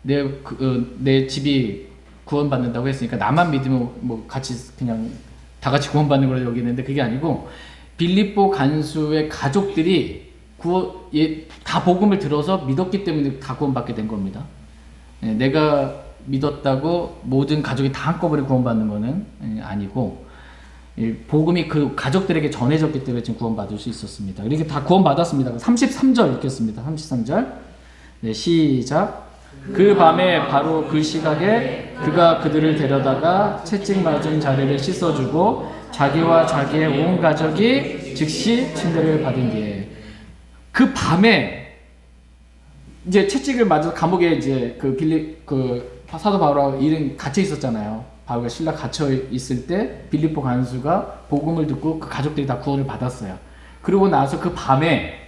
내 집이 구원받는다고 했으니까 나만 믿으면 뭐 같이 그냥 다 같이 구원받는 걸로 여기는데 그게 아니고 빌립보 간수의 가족들이 다 복음을 들어서 믿었기 때문에 다 구원받게 된 겁니다. 내가 믿었다고 모든 가족이 다 한꺼번에 구원받는 거는 아니고 복음이 그 가족들에게 전해졌기 때문에 지금 구원받을 수 있었습니다. 이렇게 다 구원받았습니다. 33절 읽겠습니다. 33절. 네, 시작. 그 밤에 바로 그 시각에 그가 그들을 데려다가 채찍 맞은 자리를 씻어주고 자기와 자기의 온 가족이 즉시 침례를 받은 뒤에 그 밤에 이제 채찍을 맞아서 감옥에 이제 그 사도 바울하고 일은 갇혀 있었잖아요. 바울과 실라 갇혀 있을 때 빌립보 간수가 복음을 듣고 그 가족들이 다 구원을 받았어요. 그러고 나서 그 밤에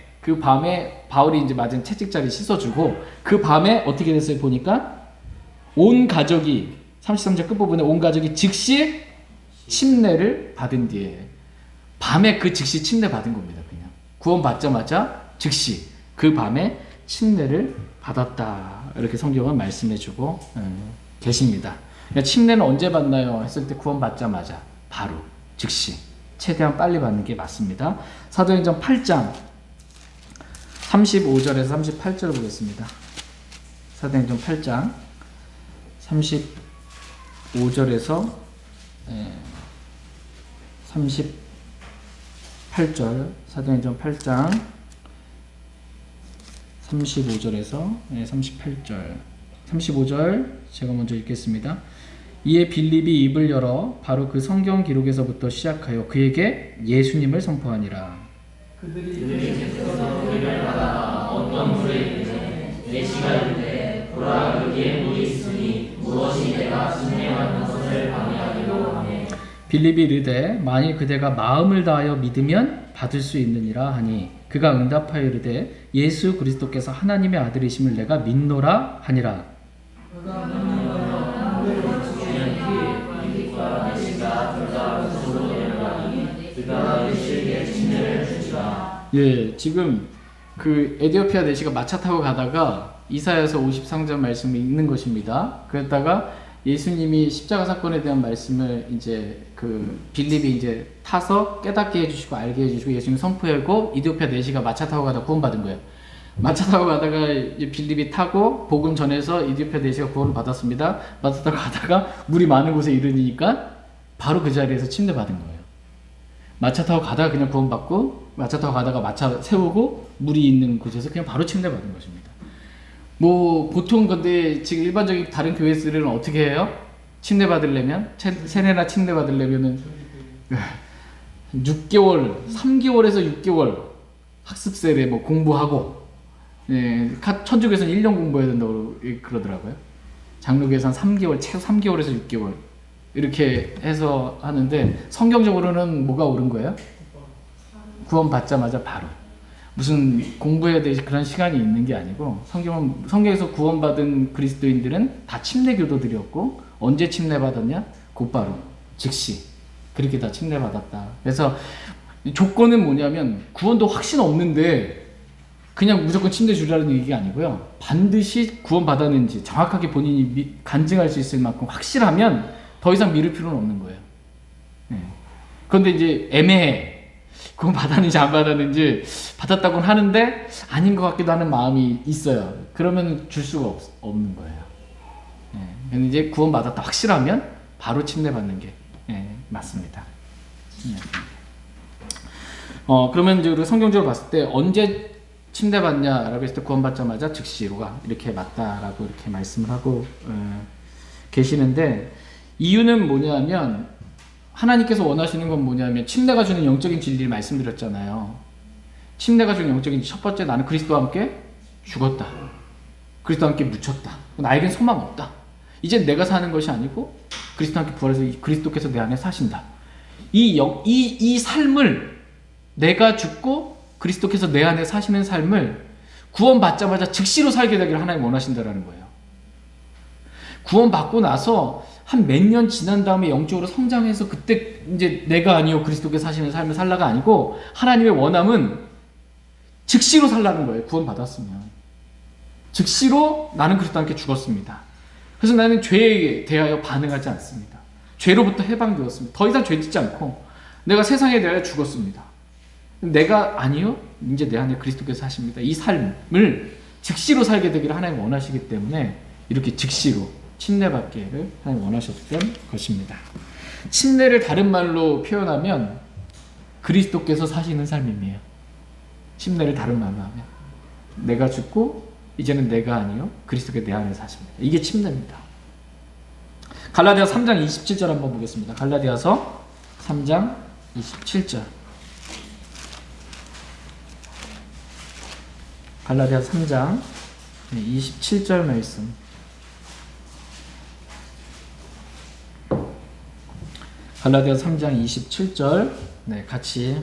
바울이 이제 맞은 채찍자리 씻어주고 그 밤에 어떻게 됐어요? 보니까 온 가족이 33절 끝부분에 온 가족이 즉시 침례를 받은 뒤에 밤에 그 즉시 침례 받은 겁니다. 그냥 구원 받자마자 즉시 그 밤에 침례를 받았다. 이렇게 성경은 말씀해주고 계십니다. 그러니까 침례는 언제 받나요? 했을 때 구원 받자마자 바로 즉시 최대한 빨리 받는 게 맞습니다. 사도행전 8장 35절에서 38절을 보겠습니다. 사도행전 8장 35절에서 38절 사도행전 8장 35절에서 38절 35절 제가 먼저 읽겠습니다. 이에 빌립이 입을 열어 바로 그 성경 기록에서부터 시작하여 그에게 예수님을 선포하니라. 그들이 예수께서 그를 받아 어떤 물에 있는지 내시가 이르되 보라 여기에 물이 있으니 무엇이 내가 침례받는 것을 방해하기로 하네. 빌립이 이르되 만일 그대가 마음을 다하여 믿으면 받을 수 있느니라 하니 그가 응답하여 이르되 예수 그리스도께서 하나님의 아들이심을 내가 믿노라 하니라. 예, 지금 그 에디오피아 내시가 마차 타고 가다가 이사야서 53장 말씀을 읽는 것입니다. 그러다가 예수님이 십자가 사건에 대한 말씀을 이제 그 빌립이 이제 타서 깨닫게 해주시고 알게 해주시고 예수님 선포하고 에디오피아 내시가 마차 타고 가다 구원받은 거예요. 마차 타고 가다가 이제 빌립이 타고 복음 전해서 에디오피아 내시가 구원을 받았습니다. 마차 타고 가다가 물이 많은 곳에 이르니까 바로 그 자리에서 침례 받은 거예요. 마차 타고 가다가 그냥 구원받고 마차 타고 가다가 마차 세우고 물이 있는 곳에서 그냥 바로 침례 받은 것입니다. 뭐 보통 근데 지금 일반적인 다른 교회들은 어떻게 해요? 침례 받으려면 세례나 침례 받으려면은 6개월, 3개월에서 6개월 학습 세례 뭐 공부하고 천주교에서는 1년 공부해야 된다고 그러더라고요. 장로교에서는 3개월, 최소 3개월에서 6개월 이렇게 해서 하는데 성경적으로는 뭐가 옳은 거예요? 구원 받자마자 바로 무슨 공부해야 될 그런 시간이 있는 게 아니고 성경에서 구원받은 그리스도인들은 다 침례교도들이었고 언제 침례받았냐? 곧바로 즉시 그렇게 다 침례받았다. 그래서 조건은 뭐냐면 구원도 확신 없는데 그냥 무조건 침례 주라는 얘기가 아니고요. 반드시 구원받았는지 정확하게 본인이 간증할 수 있을 만큼 확실하면 더 이상 미룰 필요는 없는 거예요. 그런데 이제 애매해. 구원 받았는지 안 받았는지 받았다고는 하는데 아닌 것 같기도 하는 마음이 있어요. 그러면 줄 수가 없는 거예요. 근데 이제 구원 받았다 확실하면 바로 침례 받는 게 맞습니다. 그러면 이제 우리 성경적으로 봤을 때 언제 침례 받냐라고 했을 때 구원 받자마자 즉시로가 이렇게 맞다라고 이렇게 말씀을 하고 계시는데 이유는 뭐냐면 하나님께서 원하시는 건 뭐냐면 침례가 주는 영적인 진리를 말씀드렸잖아요. 침례가 주는 영적인 첫 번째 나는 그리스도와 함께 죽었다. 그리스도와 함께 묻혔다. 나에겐 소망 없다. 이제 내가 사는 것이 아니고 그리스도와 함께 부활해서 그리스도께서 내 안에 사신다. 이 삶을 내가 죽고 그리스도께서 내 안에 사시는 삶을 구원받자마자 즉시로 살게 되기를 하나님 원하신다라는 거예요. 구원받고 나서 한 몇 년 지난 다음에 영적으로 성장해서 그때 이제 내가 아니요 그리스도께서 사시는 삶을 살라가 아니고 하나님의 원함은 즉시로 살라는 거예요. 구원받았으면 즉시로 나는 그리스도와 함께 죽었습니다. 그래서 나는 죄에 대하여 반응하지 않습니다. 죄로부터 해방되었습니다. 더 이상 죄 짓지 않고 내가 세상에 대하여 죽었습니다. 내가 아니요 이제 내 안에 그리스도께서 사십니다. 이 삶을 즉시로 살게 되기를 하나님 원하시기 때문에 이렇게 즉시로 침례받기를 하나님 원하셨던 것입니다. 침례를 다른 말로 표현하면 그리스도께서 사시는 삶이에요. 침례를 다른 말로 하면 내가 죽고 이제는 내가 아니요 그리스도께서 내 안에 사십니다. 이게 침례입니다. 갈라디아서 3장 27절 한번 보겠습니다. 갈라디아서 3장 27절. 갈라디아서 3장 27절 말씀. 갈라디아서 3장 27절 같이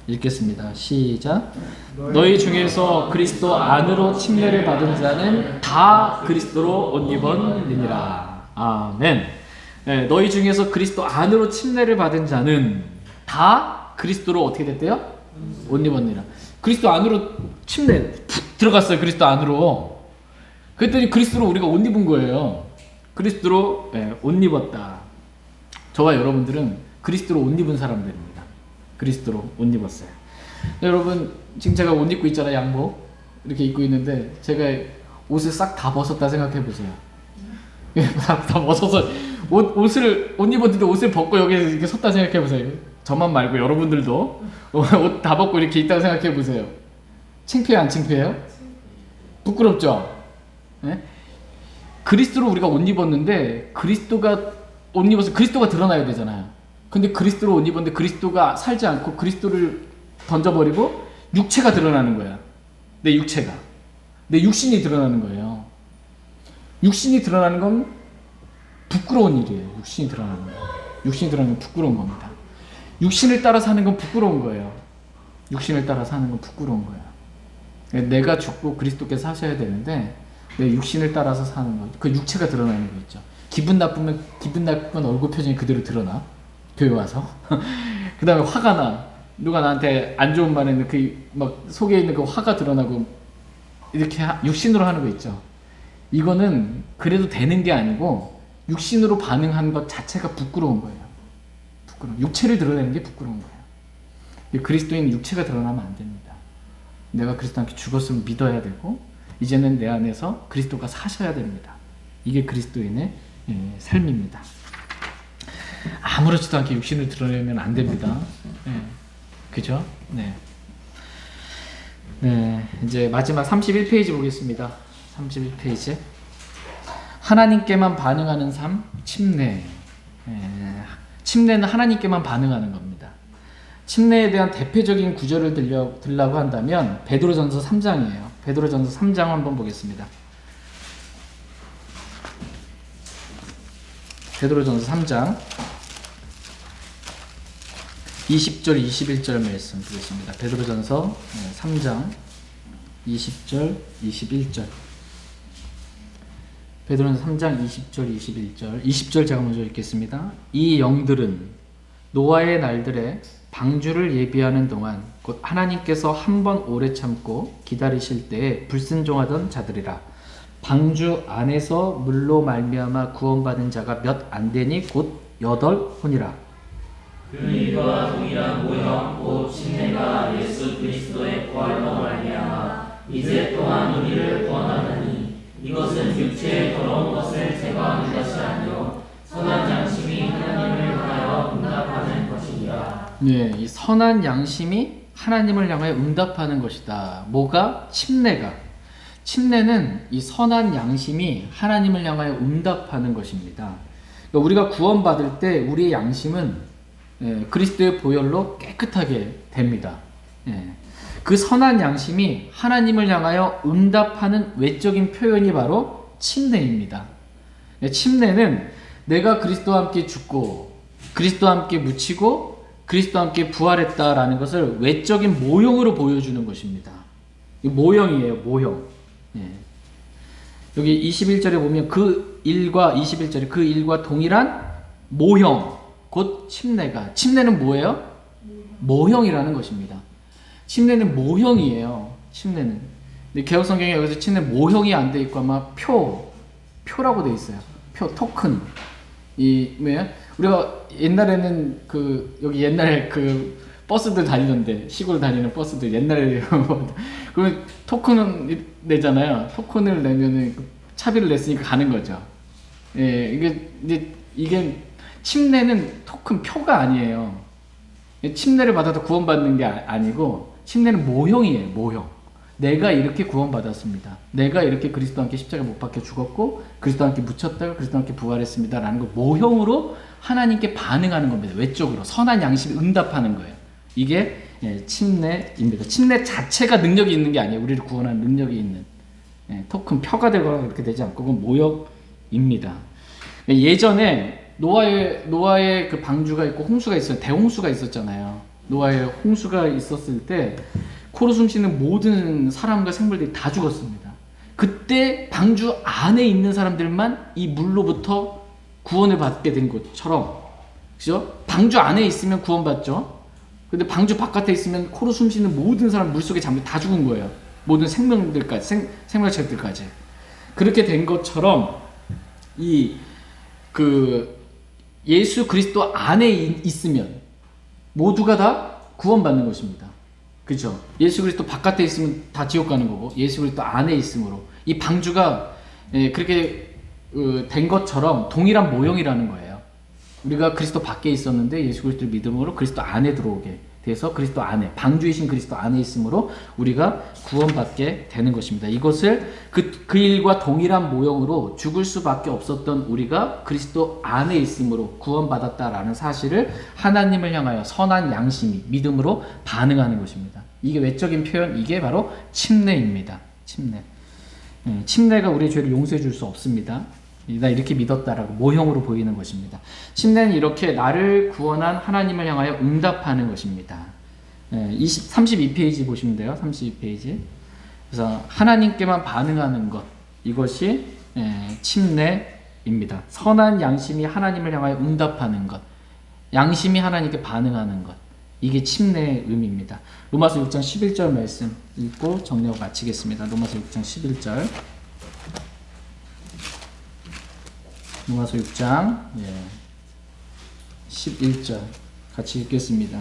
읽겠습니다. 시작. 너희 중에서 그리스도 안으로 침례를 받은 자는 다 그리스도로 옷 입었느니라. 아멘. 네, 너희 중에서 그리스도 안으로 침례를 받은 자는 다 그리스도로 어떻게 됐대요? 옷 입었느니라. 그리스도 안으로 침례 푹 들어갔어요. 그리스도 안으로. 그랬더니 그리스도로 우리가 옷 입은 거예요. 그리스도로 옷 입었다. 저와 여러분들은 그리스도로 옷 입은 사람들입니다. 그리스도로 옷 입었어요. 여러분 지금 제가 옷 입고 있잖아요. 양복 이렇게 입고 있는데 제가 옷을 싹 다 벗었다 생각해 보세요. 다 벗어서 옷을 옷 입었는데 옷을 벗고 여기 이렇게 섰다 생각해 보세요. 저만 말고 여러분들도 옷 다 벗고 이렇게 있다고 생각해 보세요. 창피해요, 안 창피해요? 부끄럽죠? 네? 그리스도로 우리가 옷 입었는데 그리스도가 옷 입어서 그리스도가 드러나야 되잖아요. 근데 그리스도로 옷 입었는데 그리스도가 살지 않고 그리스도를 던져버리고 육체가 드러나는 거야. 내 육체가. 내 육신이 드러나는 거예요. 육신이 드러나는 건 부끄러운 일이에요. 육신이 드러나는 거. 육신이 드러나는 건 부끄러운 겁니다. 육신을 따라 사는 건 부끄러운 거예요. 육신을 따라 사는 건 부끄러운 거예요. 내가 죽고 그리스도께서 사셔야 되는데 내 육신을 따라서 사는 거. 그 육체가 드러나는 거 있죠. 기분 나쁘면 얼굴 표정이 그대로 드러나. 교회 와서. 그 다음에 화가 나. 누가 나한테 안 좋은 말 했는데 그 막 속에 있는 그 화가 드러나고 이렇게 육신으로 하는 거 있죠. 이거는 그래도 되는 게 아니고 육신으로 반응하는 것 자체가 부끄러운 거예요. 부끄러운. 육체를 드러내는 게 부끄러운 거예요. 그리스도인 육체가 드러나면 안 됩니다. 내가 그리스도와 함께 죽었음을 믿어야 되고 이제는 내 안에서 그리스도가 사셔야 됩니다. 이게 그리스도인의 삶입니다. 아무렇지도 않게 육신을 드러내면 안 됩니다. 그죠? 네. 네. 이제 마지막 31페이지 보겠습니다. 31페이지. 하나님께만 반응하는 삶, 침례. 침례는 하나님께만 반응하는 겁니다. 침례에 대한 대표적인 구절을 들라고 한다면 베드로전서 3장이에요. 베드로전서 3장 한번 보겠습니다. 베드로전서 3장 20절 21절 말씀 보겠습니다. 베드로전서 3장 20절 21절. 베드로전서 3장 20절 21절. 20절 제가 먼저 읽겠습니다. 이 영들은 노아의 날들에 방주를 예비하는 동안 곧 하나님께서 한 번 오래 참고 기다리실 때에 불순종하던 자들이라. 방주 안에서 물로 말미암아 구원받은 자가 몇 안 되니 곧 8혼이라. 그 일과 동일한 모형 곧 침례가 예수 그리스도의 부활로 말미암아 이제 또한 우리를 구원하느니 이것은 육체의 더러운 것을 제거하는 것이 아니요 선한 양심이 하나님을 향하여 응답하는 것이니라. 네, 이 선한 양심이 하나님을 향하여 응답하는 것이다. 뭐가? 침례가. 침례는 이 선한 양심이 하나님을 향하여 응답하는 것입니다. 그러니까 우리가 구원받을 때 우리의 양심은 그리스도의 보혈로 깨끗하게 됩니다. 그 선한 양심이 하나님을 향하여 응답하는 외적인 표현이 바로 침례입니다. 침례는 내가 그리스도와 함께 죽고 그리스도와 함께 묻히고 그리스도와 함께 부활했다라는 것을 외적인 모형으로 보여주는 것입니다. 이 모형이에요, 모형. 예. 여기 21절에 보면 그 일과 21절에 그 일과 동일한 모형, 곧 침례가. 침례는 뭐예요? 모형이라는 것입니다. 침례는 모형이에요. 침례는. 근데 개혁성경에 여기서 침례 모형이 안 돼 있고 아마 표라고 돼 있어요. 표, 토큰. 이 뭐야? 우리가 옛날에는 여기 옛날에 버스들 다니던데, 시골 다니는 버스들 옛날에 그러면 토큰을 내잖아요. 토큰을 내면은 차비를 냈으니까 가는 거죠. 예, 이게 침례는 토큰 표가 아니에요. 침례를 받아도 구원받는 게 아니고 침례는 모형이에요. 모형. 내가 이렇게 구원받았습니다. 내가 이렇게 그리스도와 함께 십자가에 못 박혀 죽었고 그리스도와 함께 묻혔다가 그리스도와 함께 부활했습니다 라는 걸 모형으로 하나님께 반응하는 겁니다. 외적으로 선한 양심에 응답하는 거예요. 이게 침례입니다. 침례 자체가 능력이 있는 게 아니에요. 우리를 구원하는 능력이 있는 토큰 표가 되거나 그렇게 되지 않고 그건 모형입니다. 예전에 노아의 그 방주가 있고 홍수가 있어요. 대홍수가 있었잖아요. 노아의 홍수가 있었을 때 코로 숨쉬는 모든 사람과 생물들이 다 죽었습니다. 그때 방주 안에 있는 사람들만 이 물로부터 구원을 받게 된 것처럼, 그죠? 방주 안에 있으면 구원받죠. 근데 방주 바깥에 있으면 코로 숨쉬는 모든 사람 물속에 잠겨 다 죽은 거예요. 모든 생명들까지, 생물체들까지. 그렇게 된 것처럼 예수 그리스도 안에 있으면 모두가 다 구원받는 것입니다. 그렇죠? 예수 그리스도 바깥에 있으면 다 지옥 가는 거고 예수 그리스도 안에 있으므로 이 방주가 그렇게 된 것처럼 동일한 모형이라는 거예요. 우리가 그리스도 밖에 있었는데 예수 그리스도를 믿음으로 그리스도 안에 들어오게 돼서 그리스도 안에, 방주이신 그리스도 안에 있으므로 우리가 구원받게 되는 것입니다. 이것을 그 일과 동일한 모형으로 죽을 수밖에 없었던 우리가 그리스도 안에 있으므로 구원받았다라는 사실을 하나님을 향하여 선한 양심이 믿음으로 반응하는 것입니다. 이게 외적인 표현, 이게 바로 침례입니다. 침례. 침례가 우리의 죄를 용서해 줄 수 없습니다. 나 이렇게 믿었다라고 모형으로 보이는 것입니다. 침례는 이렇게 나를 구원한 하나님을 향하여 응답하는 것입니다. 32페이지 보시면 돼요. 32페이지. 그래서 하나님께만 반응하는 것, 이것이 침례입니다. 선한 양심이 하나님을 향하여 응답하는 것, 양심이 하나님께 반응하는 것, 이게 침례의 의미입니다. 로마서 6장 11절 말씀 읽고 정리하고 마치겠습니다. 로마서 6장 11절. 로마서 6장 11절 같이 읽겠습니다.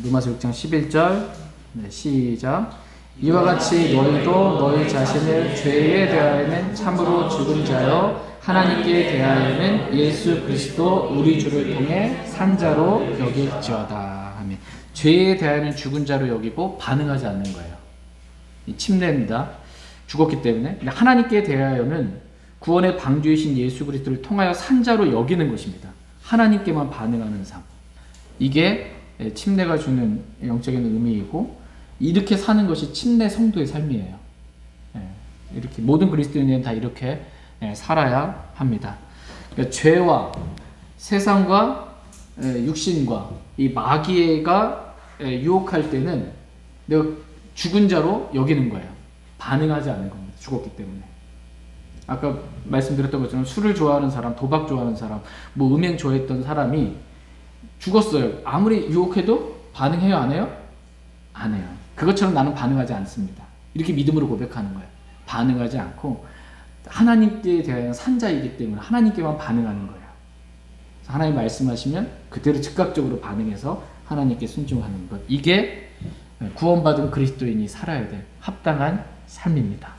로마서 6장 11절 시작. 이와 같이 너희도 너희 자신을 죄에 대하여는 참으로 죽은 자요 하나님께 대하여는 예수 그리스도 우리 주를 통해 산 자로 여길지어다 하며, 죄에 대하여는 죽은 자로 여기고 반응하지 않는 거예요. 이 침례입니다. 죽었기 때문에. 근데 하나님께 대하여는 구원의 방주이신 예수 그리스도를 통하여 산 자로 여기는 것입니다. 하나님께만 반응하는 삶. 이게 침례가 주는 영적인 의미이고, 이렇게 사는 것이 침례 성도의 삶이에요. 이렇게 모든 그리스도인은 다 이렇게 살아야 합니다. 그러니까 죄와 세상과 육신과 이 마귀가 유혹할 때는 내가 죽은 자로 여기는 거예요. 반응하지 않는 겁니다. 죽었기 때문에. 아까 말씀드렸던 것처럼 술을 좋아하는 사람, 도박 좋아하는 사람, 뭐 음행 좋아했던 사람이 죽었어요. 아무리 유혹해도 반응해요, 안 해요? 안 해요. 그것처럼 나는 반응하지 않습니다. 이렇게 믿음으로 고백하는 거예요. 반응하지 않고 하나님께 대한 산자이기 때문에 하나님께만 반응하는 거예요. 하나님 말씀하시면 그대로 즉각적으로 반응해서 하나님께 순종하는 것. 이게 구원받은 그리스도인이 살아야 될 합당한 삶입니다.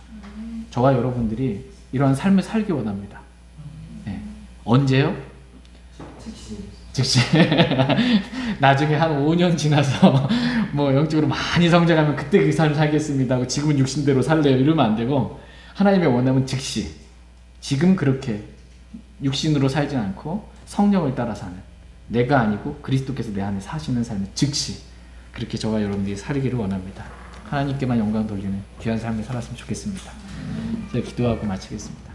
저와 여러분들이 이러한 삶을 살기 원합니다. 언제요? 즉시. 나중에 한 5년 지나서 뭐 영적으로 많이 성장하면 그때 그 삶 살겠습니다 하고 지금은 육신대로 살래요 이러면 안 되고, 하나님의 원함은 즉시, 지금 그렇게 육신으로 살지 않고 성령을 따라 사는, 내가 아니고 그리스도께서 내 안에 사시는 삶을 즉시, 그렇게 저와 여러분들이 살기를 원합니다. 하나님께만 영광 돌리는 귀한 삶을 살았으면 좋겠습니다. 제가 기도하고 마치겠습니다.